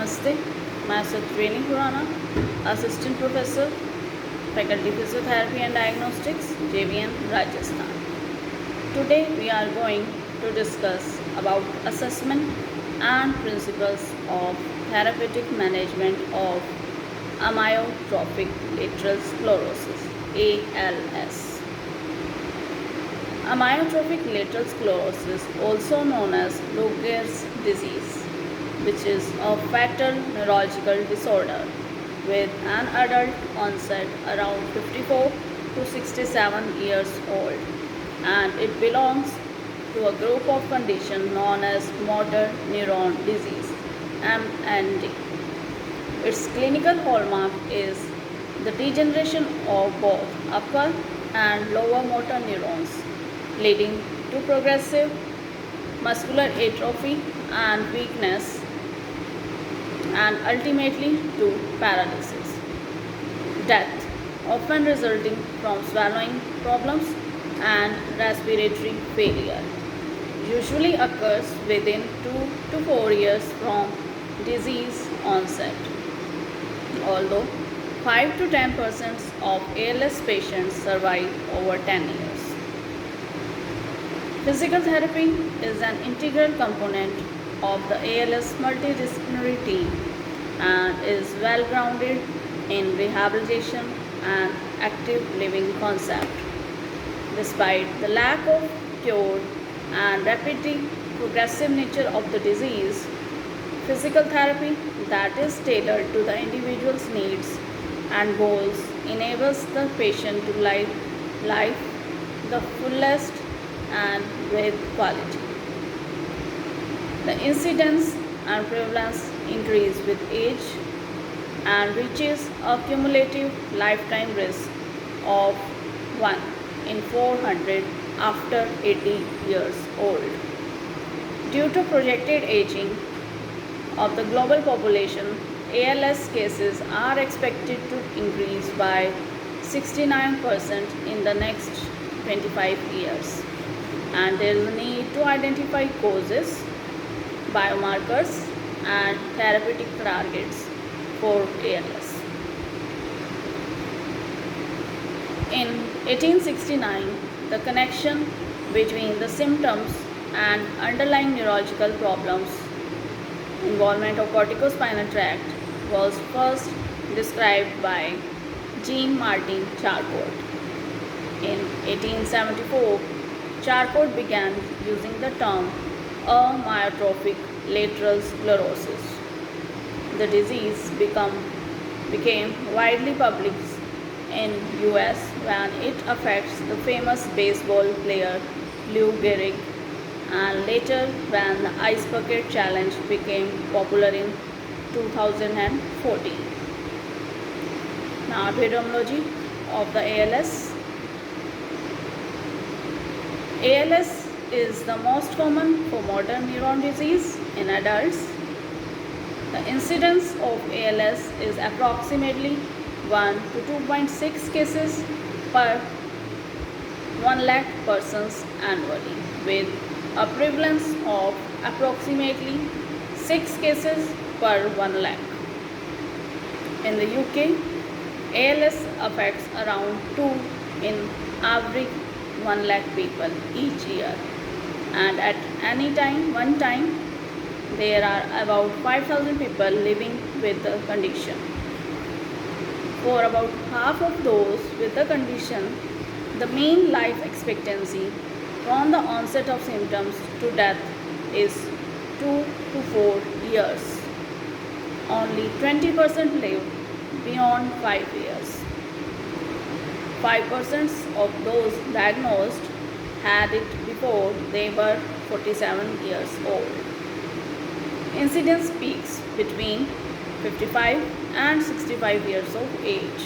Namaste. Myself Training Purana, Assistant Professor, Faculty Physiotherapy and Diagnostics, JVN, Rajasthan. Today we are going to discuss about assessment and principles of therapeutic management of amyotrophic lateral sclerosis, ALS. Amyotrophic lateral sclerosis, also known as Lou Gehrig's disease, which is a fatal neurological disorder with an adult onset around 54 to 67 years old, and it belongs to a group of conditions known as motor neuron disease, MND. Its clinical hallmark is the degeneration of both upper and lower motor neurons, leading to progressive muscular atrophy and weakness, and ultimately to paralysis. Death, often resulting from swallowing problems and respiratory failure, usually occurs within 2 to 4 years from disease onset. Although 5 to 10% of ALS patients survive over 10 years. Physical therapy is an integral component of the ALS multidisciplinary team and is well grounded in rehabilitation and active living concept. Despite the lack of cure and rapidly progressive nature of the disease, physical therapy that is tailored to the individual's needs and goals enables the patient to live life the fullest and with quality. The incidence and prevalence increase with age and reaches a cumulative lifetime risk of 1 in 400 after 80 years old. Due to projected aging of the global population, ALS cases are expected to increase by 69% in the next 25 years. And there is a need to identify causes, biomarkers, and therapeutic targets for ALS. In 1869, the connection between the symptoms and underlying neurological problems, involvement of corticospinal tract, was first described by Jean-Martin Charcot. In 1874, Charcot began using the term amyotrophic lateral sclerosis. The disease became widely published in US when it affects the famous baseball player Lou Gehrig, and later when the Ice Bucket Challenge became popular in 2014. Now, epidemiology of the ALS. ALS is the most common for motor neuron disease in adults. The incidence of ALS is approximately 1 to 2.6 cases per 1 lakh persons annually, with a prevalence of approximately 6 cases per 1 lakh. In the UK, ALS affects around 2 in average 1 lakh people each year, and at one time, there are about 5,000 people living with the condition. For about half of those with the condition, the mean life expectancy from the onset of symptoms to death is 2 to 4 years. Only 20% live beyond 5 years. 5% of those diagnosed had it before they were 47 years old. Incidence peaks between 55 and 65 years of age.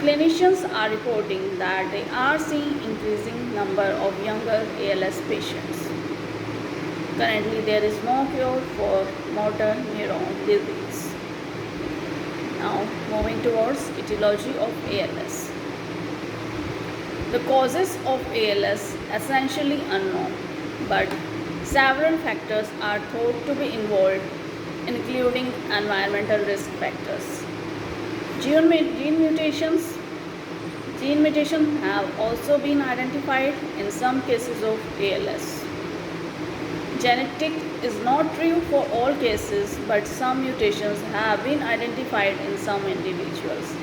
Clinicians are reporting that they are seeing increasing number of younger ALS patients. Currently, there is no cure for motor neuron disease. Now, moving towards etiology of ALS. The causes of ALS essentially unknown, but several factors are thought to be involved including environmental risk factors. Gene mutations. Gene mutations have also been identified in some cases of ALS. Genetic is not true for all cases, but some mutations have been identified in some individuals.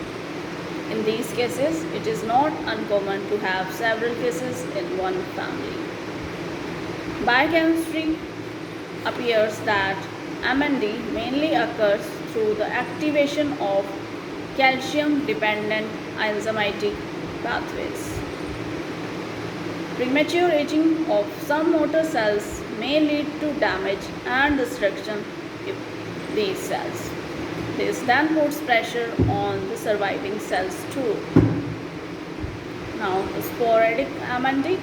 In these cases, it is not uncommon to have several cases in one family. Biochemistry appears that MND mainly occurs through the activation of calcium-dependent enzymatic pathways. Premature aging of some motor cells may lead to damage and destruction of these cells. This then puts pressure on the surviving cells too. Now, the sporadic MND,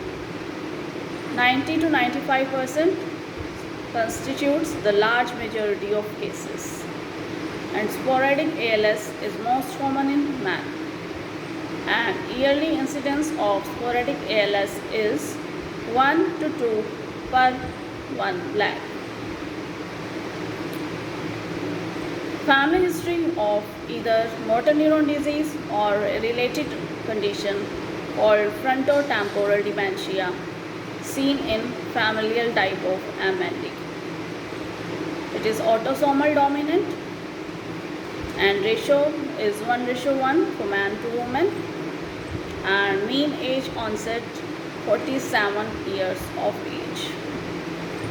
90 to 95% constitutes the large majority of cases, and sporadic ALS is most common in men. And yearly incidence of sporadic ALS is 1 to 2 per 1 lakh. Family history of either motor neuron disease or a related condition called frontotemporal dementia seen in familial type of MND. It is autosomal dominant and ratio is 1:1 for man to woman, and mean age onset 47 years of age,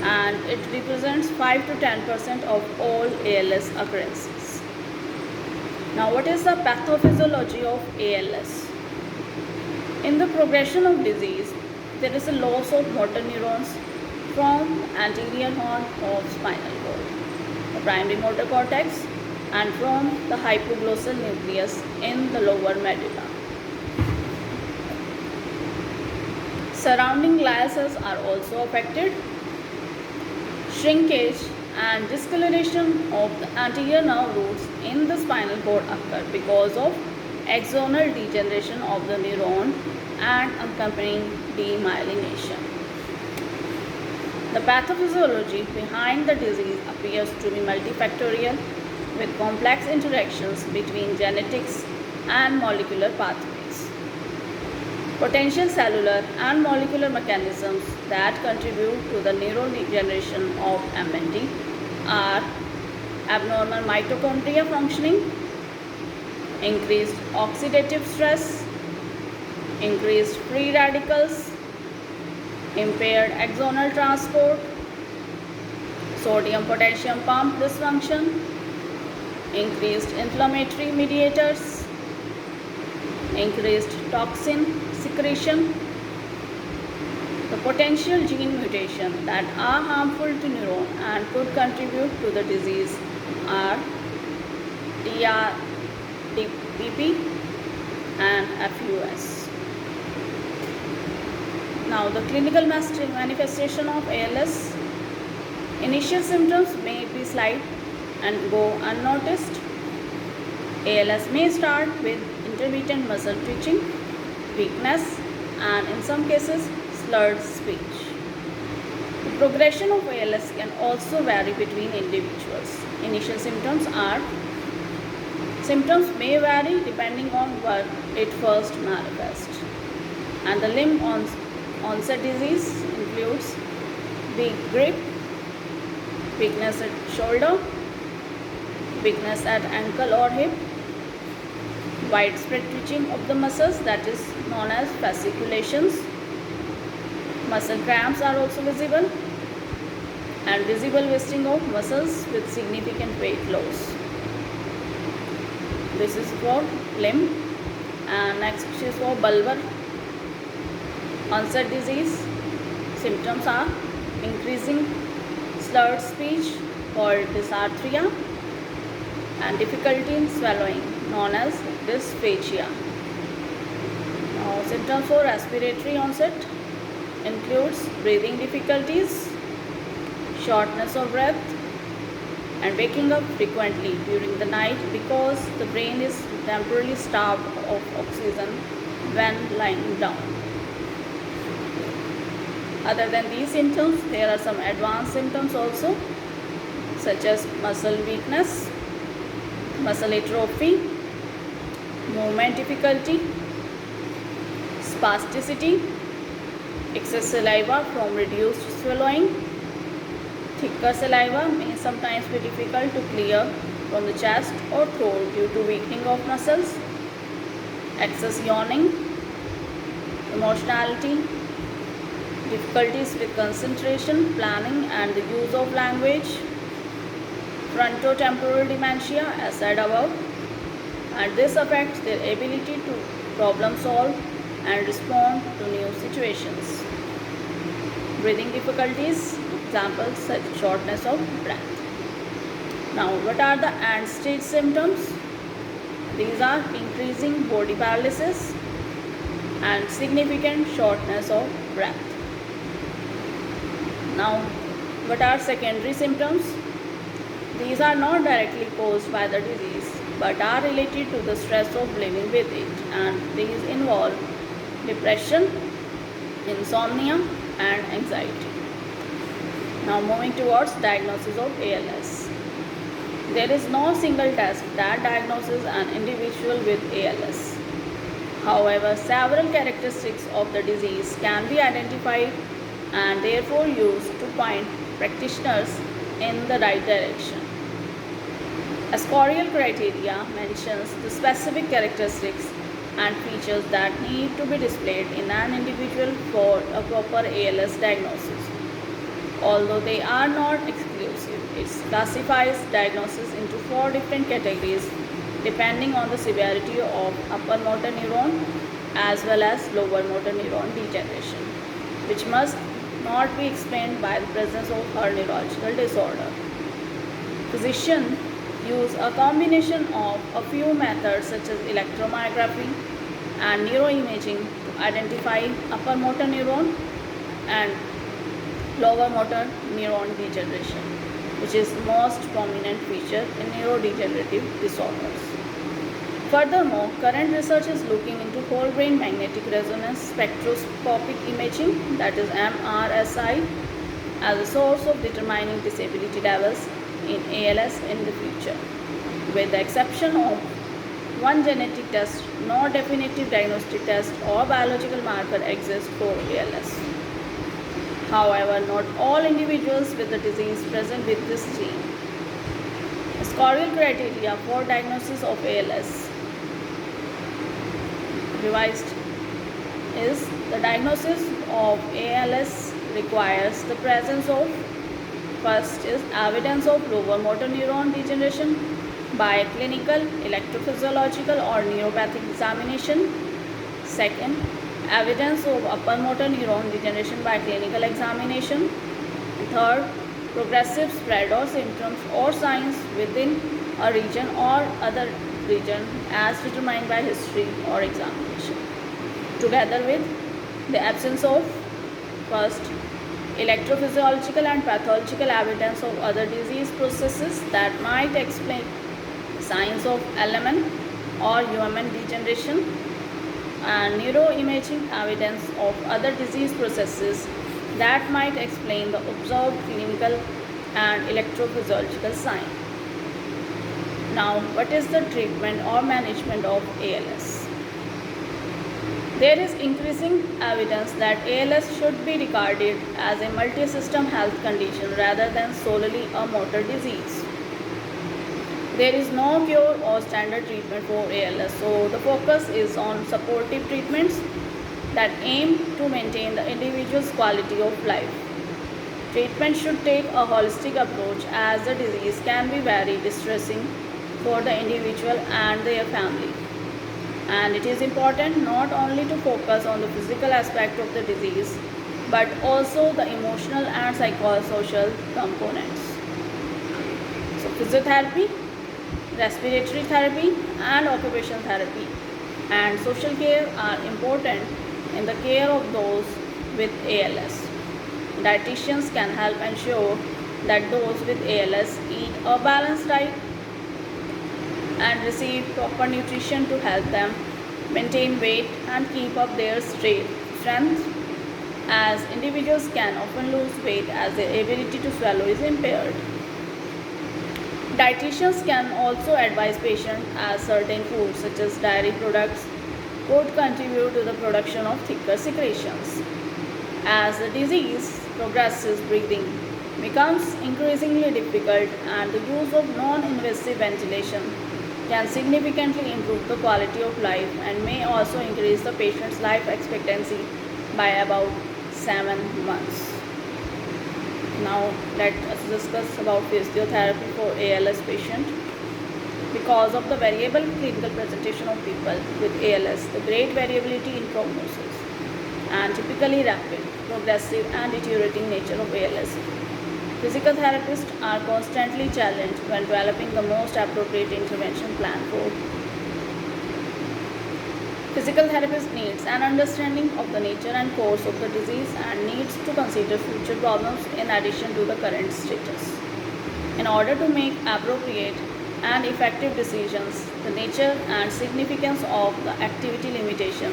and it represents 5 to 10% of all ALS occurrences. Now, what is the pathophysiology of ALS? In the progression of disease, there is a loss of motor neurons from anterior horn of spinal cord, the primary motor cortex, and from the hypoglossal nucleus in the lower medulla. Surrounding glial cells are also affected. Shrinkage and discoloration of the anterior nerve roots in the spinal cord occur because of axonal degeneration of the neuron and accompanying demyelination. The pathophysiology behind the disease appears to be multifactorial, with complex interactions between genetics and molecular pathways. Potential cellular and molecular mechanisms that contribute to the neurodegeneration of MND are abnormal mitochondria functioning, increased oxidative stress, increased free radicals, impaired axonal transport, sodium-potassium pump dysfunction, increased inflammatory mediators, increased toxin secretion. The potential gene mutation that are harmful to neuron and could contribute to the disease are TRPP and FUS. Now, the clinical manifestation of ALS. Initial symptoms may be slight and go unnoticed. ALS may start with intermittent muscle twitching, weakness, and in some cases, slurred speech. The progression of ALS can also vary between individuals. Initial symptoms may vary depending on where it first manifests. And the limb onset disease includes weak grip, weakness at shoulder, weakness at ankle or hip, widespread twitching of the muscles, that is known as fasciculations. Muscle cramps are also visible, and visible wasting of muscles with significant weight loss. This is for limb. And next is for bulbar onset disease. Symptoms are increasing slurred speech called dysarthria and difficulty in swallowing known as dysphagia. Now, symptoms for respiratory onset includes breathing difficulties, shortness of breath, and waking up frequently during the night because the brain is temporarily starved of oxygen when lying down. Other than these symptoms, there are some advanced symptoms also, such as muscle weakness, muscle atrophy, movement difficulty, spasticity, excess saliva from reduced swallowing. Thicker saliva may sometimes be difficult to clear from the chest or throat due to weakening of muscles. Excess yawning, emotionality, difficulties with concentration, planning and the use of language, frontotemporal dementia as said above, and this affects their ability to problem solve and respond to new situations. Breathing difficulties, examples such as shortness of breath. Now, what are the end stage symptoms? These are increasing body paralysis and significant shortness of breath. Now, what are secondary symptoms? These are not directly caused by the disease but are related to the stress of living with it, and these involve depression, insomnia and anxiety. Now moving towards diagnosis of ALS. There is no single test that diagnoses an individual with ALS. However, several characteristics of the disease can be identified and therefore used to point practitioners in the right direction. Ascorial criteria mentions the specific characteristics and features that need to be displayed in an individual for a proper ALS diagnosis. Although they are not exclusive, it classifies diagnosis into 4 different categories depending on the severity of upper motor neuron as well as lower motor neuron degeneration, which must not be explained by the presence of her neurological disorder. Physicians use a combination of a few methods such as electromyography and neuroimaging to identify upper motor neuron and lower motor neuron degeneration, which is the most prominent feature in neurodegenerative disorders. Furthermore, current research is looking into whole brain magnetic resonance spectroscopic imaging, that is MRSI, as a source of determining disability levels in ALS in the future. With the exception of one genetic test, no definitive diagnostic test or biological marker exists for ALS. However, not all individuals with the disease present with this gene. Ascorial criteria for diagnosis of ALS revised is the diagnosis of ALS requires the presence of, first is evidence of lower motor neuron degeneration by clinical, electrophysiological or neuropathic examination. Second, evidence of upper motor neuron degeneration by clinical examination. Third, progressive spread or symptoms or signs within a region or other region as determined by history or examination. Together with the absence of, first, electrophysiological and pathological evidence of other disease processes that might explain signs of LMN or UMN degeneration, and neuroimaging evidence of other disease processes that might explain the observed clinical and electrophysiological signs. Now, what is the treatment or management of ALS? There is increasing evidence that ALS should be regarded as a multi-system health condition rather than solely a motor disease. There is no cure or standard treatment for ALS, so the focus is on supportive treatments that aim to maintain the individual's quality of life. Treatment should take a holistic approach as the disease can be very distressing for the individual and their family. And it is important not only to focus on the physical aspect of the disease but also the emotional and psychosocial components. So physiotherapy, respiratory therapy and occupational therapy and social care are important in the care of those with ALS. Dietitians can help ensure that those with ALS eat a balanced diet and receive proper nutrition to help them maintain weight and keep up their strength, as individuals can often lose weight as their ability to swallow is impaired. Dietitians can also advise patients as certain foods such as dairy products could contribute to the production of thicker secretions. As the disease progresses, breathing becomes increasingly difficult and the use of non-invasive ventilation can significantly improve the quality of life and may also increase the patient's life expectancy by about 7 months. Now let us discuss about physiotherapy for ALS patient. Because of the variable clinical presentation of people with ALS, the great variability in prognosis, and typically rapid, progressive and deteriorating nature of ALS, physical therapists are constantly challenged when developing the most appropriate intervention plan for physical therapist needs an understanding of the nature and course of the disease and needs to consider future problems in addition to the current status. In order to make appropriate and effective decisions, the nature and significance of the activity limitation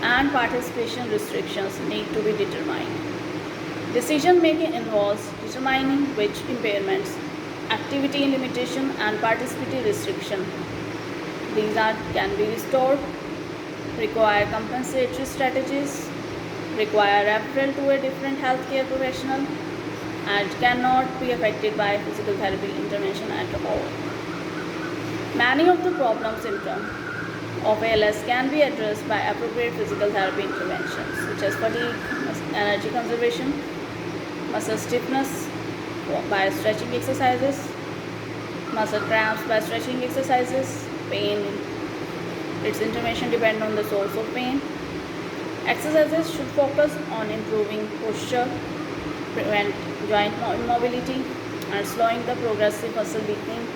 and participation restrictions need to be determined. Decision making involves determining which impairments, activity limitation and participatory restriction can be restored, require compensatory strategies, require referral to a different healthcare professional, and cannot be affected by physical therapy intervention at all. Many of the problem symptoms of ALS can be addressed by appropriate physical therapy interventions such as fatigue, energy conservation, muscle stiffness by stretching exercises, muscle cramps by stretching exercises, pain. Its intervention depends on the source of pain. Exercises should focus on improving posture, prevent joint immobility, and slowing the progressive muscle weakening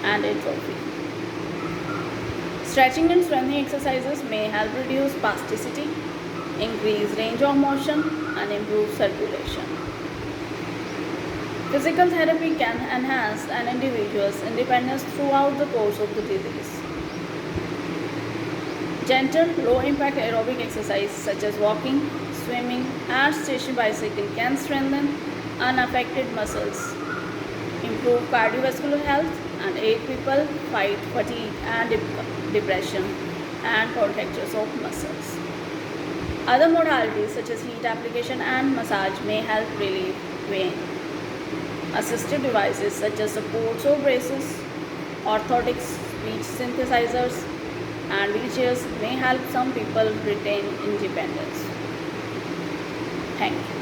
and atrophy. Stretching and strengthening exercises may help reduce spasticity, increase range of motion, and improve circulation. Physical therapy can enhance an individual's independence throughout the course of the disease. Gentle, low-impact aerobic exercise such as walking, swimming, and stationary bicycle can strengthen unaffected muscles, improve cardiovascular health, and aid people fight fatigue and depression and contractures of muscles. Other modalities such as heat application and massage may help relieve pain. Assistive devices such as supports or braces, orthotics, speech synthesizers, and wheelchairs may help some people retain independence. Thank you.